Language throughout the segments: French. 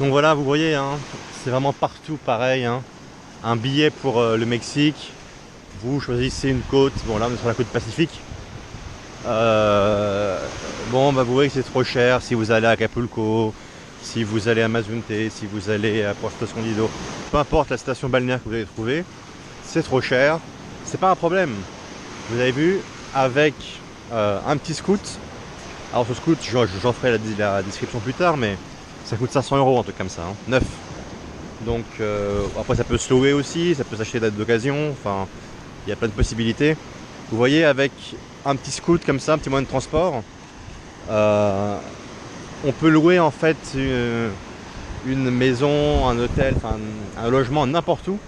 Donc voilà, vous voyez, hein, c'est vraiment partout pareil. Hein. Un billet pour le Mexique, vous choisissez une côte. Bon, là on est sur la côte Pacifique. Euh, bon, bah, vous voyez que c'est trop cher si vous allez à Acapulco, si vous allez à Mazunte, si vous allez à Puerto Escondido. Peu importe la station balnéaire que vous allez trouver, c'est trop cher. C'est pas un problème. Vous avez vu, avec un petit scoot. Alors ce scoot, j'en ferai la description plus tard, mais ça coûte 500 euros, un truc comme ça, hein, neuf. Donc après ça peut se louer aussi, ça peut s'acheter d'occasion, enfin il y a plein de possibilités. Vous voyez, avec un petit scoot comme ça, un petit moyen de transport, euh, on peut louer en fait une maison, un hôtel, enfin un logement n'importe où.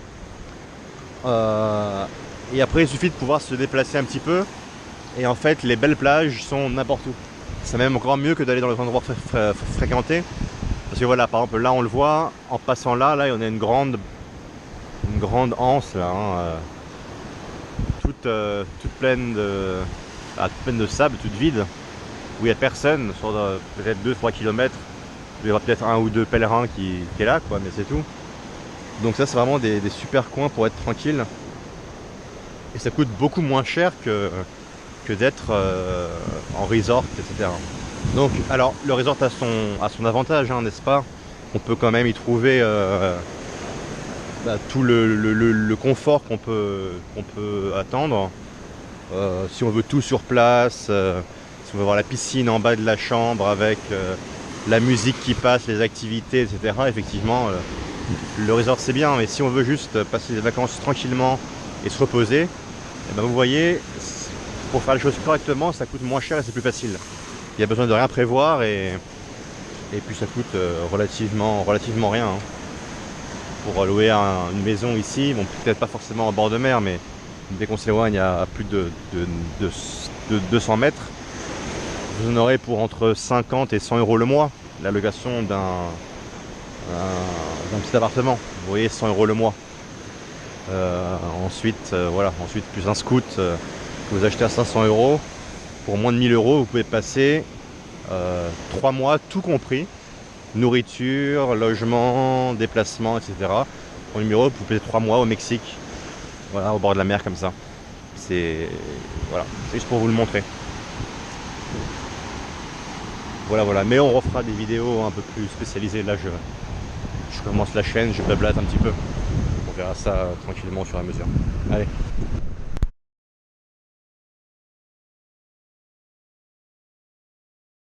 Euh, et après il suffit de pouvoir se déplacer un petit peu. Et en fait les belles plages sont n'importe où. C'est même encore mieux que d'aller dans les endroits fréquentés. Parce que voilà, par exemple là on le voit, en passant là, on a une grande anse là, hein, toute pleine toute pleine de sable, toute vide, où il n'y a personne, sur peut-être 2-3 km. Il y aura peut-être un ou deux pèlerins qui est là, quoi, mais c'est tout. Donc ça c'est vraiment des super coins pour être tranquille. Et ça coûte beaucoup moins cher que d'être en resort, etc. Donc, alors, le resort a son avantage, hein, n'est-ce pas? On peut quand même y trouver tout le confort qu'on peut attendre. Si on veut tout sur place, si on veut voir la piscine en bas de la chambre avec la musique qui passe, les activités, etc. Effectivement, le resort c'est bien, mais si on veut juste passer des vacances tranquillement et se reposer, eh ben, vous voyez, pour faire les choses correctement, ça coûte moins cher et c'est plus facile. Il y a besoin de rien prévoir et puis ça coûte relativement rien. Hein. Pour louer une maison ici, bon, peut-être pas forcément en bord de mer, mais dès qu'on s'éloigne à plus de 200 mètres, vous en aurez pour entre 50 et 100 euros le mois, la location d'un petit appartement. Vous voyez, 100 euros le mois. Ensuite, voilà, ensuite plus un scoot que vous achetez à 500 euros. Pour moins de 1000 euros, vous pouvez passer 3 mois, tout compris. Nourriture, logement, déplacement, etc. Pour 1000 euros, vous pouvez 3 mois au Mexique. Voilà, au bord de la mer comme ça. C'est voilà, c'est juste pour vous le montrer. Voilà. Mais on refera des vidéos un peu plus spécialisées. Là, je commence la chaîne, je blablate un petit peu. On verra ça tranquillement au fur et à mesure. Allez.